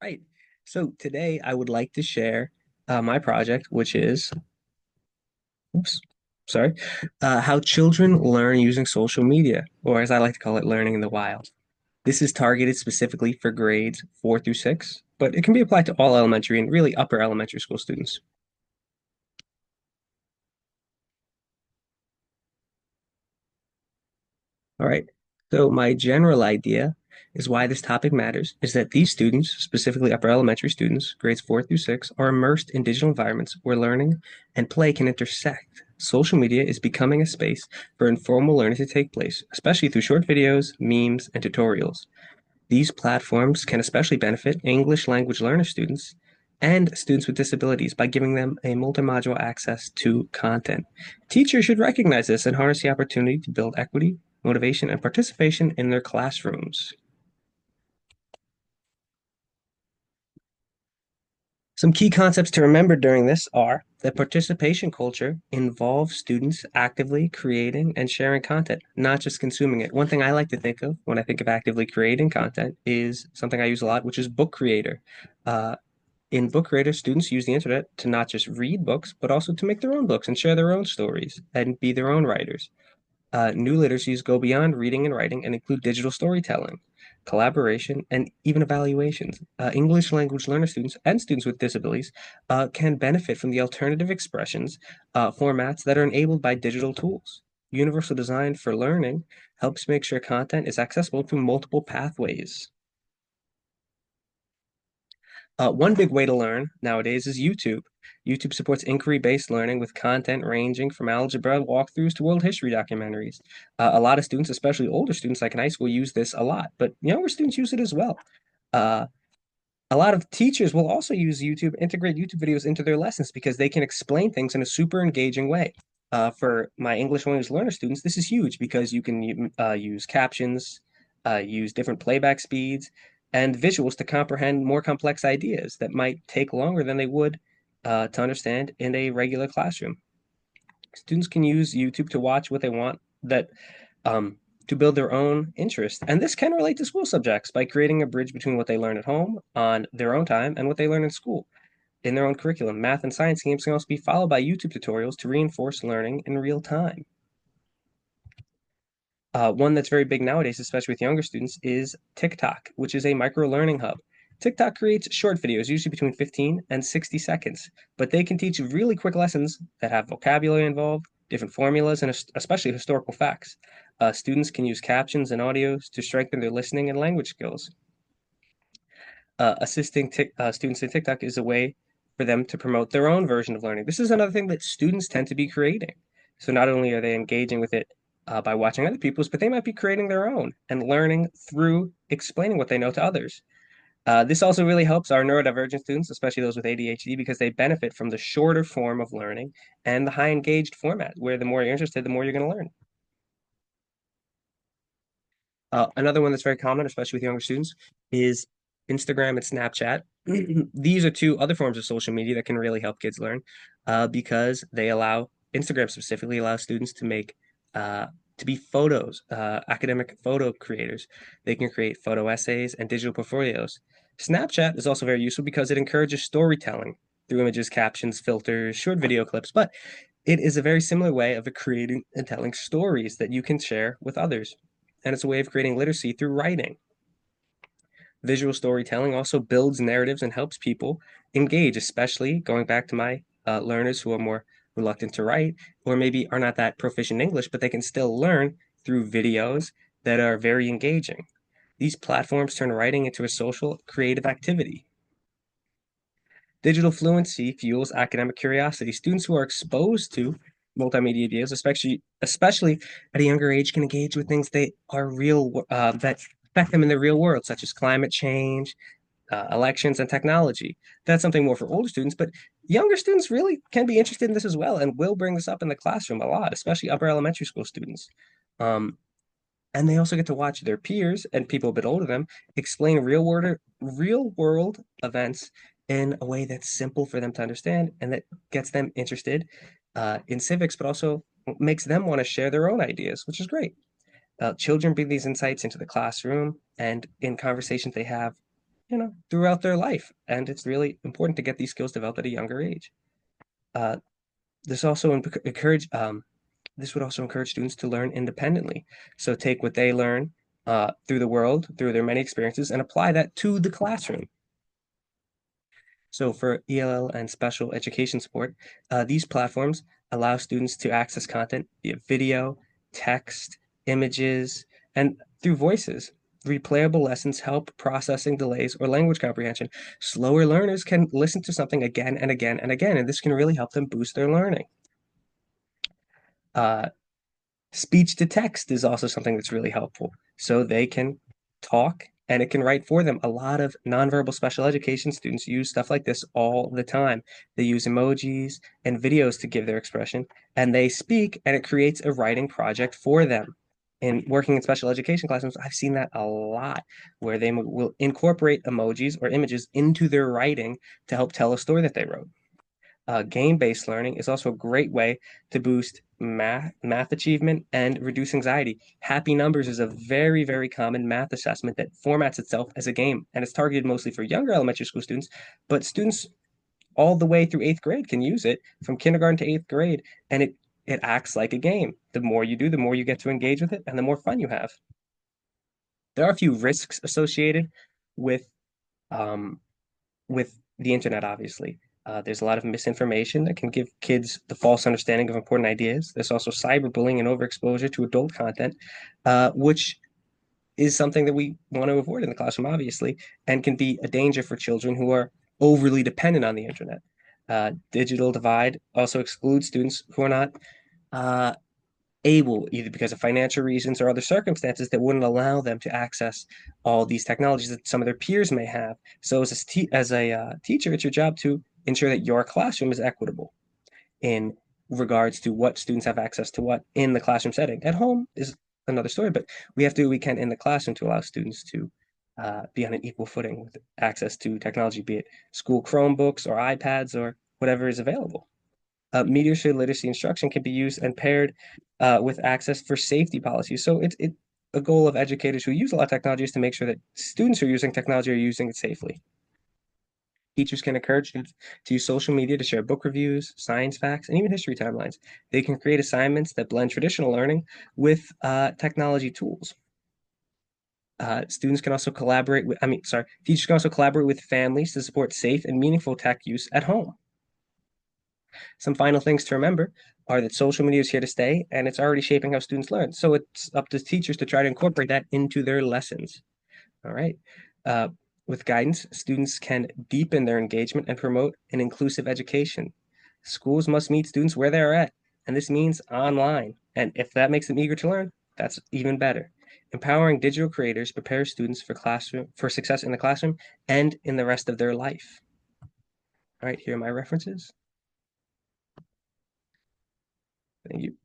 Right. So today I would like to share my project, which is, oops, sorry, how children learn using social media, or as I like to call it, learning in the wild. This is targeted specifically for grades 4 through 6, but it can be applied to all elementary and really upper elementary school students. All right. So my general idea is why this topic matters is that these students, specifically upper elementary students, grades 4 through 6, are immersed in digital environments where learning and play can intersect. Social media is becoming a space for informal learning to take place, especially through short videos, memes, and tutorials. These platforms can especially benefit English language learner students and students with disabilities by giving them a multi-module access to content. Teachers should recognize this and harness the opportunity to build equity, motivation, and participation in their classrooms. Some key concepts to remember during this are that participation culture involves students actively creating and sharing content, not just consuming it. One thing I like to think of when I think of actively creating content is something I use a lot, which is book creator. Uh, in Book Creator, students use the internet to not just read books, but also to make their own books and share their own stories and be their own writers. New literacies go beyond reading and writing and include digital storytelling, collaboration, and even evaluations. English language learner students and students with disabilities can benefit from the alternative expressions formats that are enabled by digital tools. Universal design for learning helps make sure content is accessible through multiple pathways. One big way to learn nowadays is YouTube. YouTube supports inquiry-based learning with content ranging from algebra walkthroughs to world history documentaries. A lot of students, especially older students like in high school, use this a lot, but younger students use it as well. Uh, a lot of teachers will also use YouTube, integrate YouTube videos into their lessons because they can explain things in a super engaging way. For my English language learner students, this is huge because you can use captions, use different playback speeds, and visuals to comprehend more complex ideas that might take longer than they would to understand in a regular classroom. Students can use YouTube to watch what they want that um, to build their own interest. And this can relate to school subjects by creating a bridge between what they learn at home on their own time and what they learn in school in their own curriculum. Math and science games can also be followed by YouTube tutorials to reinforce learning in real time. One that's very big nowadays, especially with younger students, is TikTok, which is a micro learning hub. TikTok creates short videos, usually between 15 and 60 seconds, but they can teach really quick lessons that have vocabulary involved, different formulas, and especially historical facts. Students can use captions and audios to strengthen their listening and language skills. Assisting students in TikTok is a way for them to promote their own version of learning. This is another thing that students tend to be creating. So not only are they engaging with it by watching other people's, but they might be creating their own and learning through explaining what they know to others. This also really helps our neurodivergent students, especially those with ADHD, because they benefit from the shorter form of learning and the high engaged format, where the more you're interested, the more you're going to learn. Another one that's very common, especially with younger students, is Instagram and Snapchat. These are two other forms of social media that can really help kids learn because they allow, Instagram specifically allows students to make, to be photos, academic photo creators. They can create photo essays and digital portfolios. Snapchat is also very useful because it encourages storytelling through images, captions, filters, short video clips, but it is a very similar way of creating and telling stories that you can share with others. And it's a way of creating literacy through writing. Visual storytelling also builds narratives and helps people engage, especially going back to my learners who are more reluctant to write or maybe are not that proficient in English, but they can still learn through videos that are very engaging. These platforms turn writing into a social, creative activity. Digital fluency fuels academic curiosity. Students who are exposed to multimedia videos, especially at a younger age, can engage with things they are that affect them in the real world, such as climate change, elections, and technology. That's something more for older students, but younger students really can be interested in this as well and will bring this up in the classroom a lot, especially upper elementary school students. Um, and they also get to watch their peers and people a bit older than them explain real world events in a way that's simple for them to understand and that gets them interested in civics, but also makes them want to share their own ideas, which is great. Children bring these insights into the classroom and in conversations they have throughout their life. And it's really important to get these skills developed at a younger age. Uh, this also encourage this would also encourage students to learn independently. So take what they learn through the world, through their many experiences, and apply that to the classroom. So for ELL and special education support, these platforms allow students to access content via video, text, images, and through voices. Replayable lessons help processing delays or language comprehension. Slower learners can listen to something again and again and again, and this can really help them boost their learning. Uh, Speech to text is also something that's really helpful. So they can talk and it can write for them. A lot of nonverbal special education students use stuff like this all the time. They use emojis and videos to give their expression, and they speak, and it creates a writing project for them. In working in special education classrooms, I've seen that a lot where they will incorporate emojis or images into their writing to help tell a story that they wrote. Game-based learning is also a great way to boost math achievement and reduce anxiety. Happy Numbers is a very, very common math assessment that formats itself as a game, and it's targeted mostly for younger elementary school students, but students all the way through eighth grade can use it from kindergarten to eighth grade, and it acts like a game. The more you do, the more you get to engage with it, and the more fun you have. There are a few risks associated with um, with the internet, obviously. There's a lot of misinformation that can give kids the false understanding of important ideas. There's also cyberbullying and overexposure to adult content, which is something that we want to avoid in the classroom, obviously, and can be a danger for children who are overly dependent on the internet. Digital divide also excludes students who are not uh, able, either because of financial reasons or other circumstances that wouldn't allow them to access all these technologies that some of their peers may have. So, as a teacher, it's your job to ensure that your classroom is equitable in regards to what students have access to what in the classroom setting. At home is another story, but we have to do what we can in the classroom to allow students to be on an equal footing with access to technology, be it school Chromebooks or iPads or whatever is available. Media literacy instruction can be used and paired with access for safety policies. So it's a goal of educators who use a lot of technology is to make sure that students who are using technology are using it safely. Teachers can encourage students to use social media to share book reviews, science facts, and even history timelines. They can create assignments that blend traditional learning with technology tools. Students can also collaborate with, I mean, sorry, teachers can also collaborate with families to support safe and meaningful tech use at home. Some final things to remember are that social media is here to stay and it's already shaping how students learn. So it's up to teachers to try to incorporate that into their lessons. All right. Uh, with guidance, students can deepen their engagement and promote an inclusive education. Schools must meet students where they are at, and this means online. And if that makes them eager to learn, that's even better. Empowering digital creators prepares students for success in the classroom and in the rest of their life. All right, here are my references. Thank you.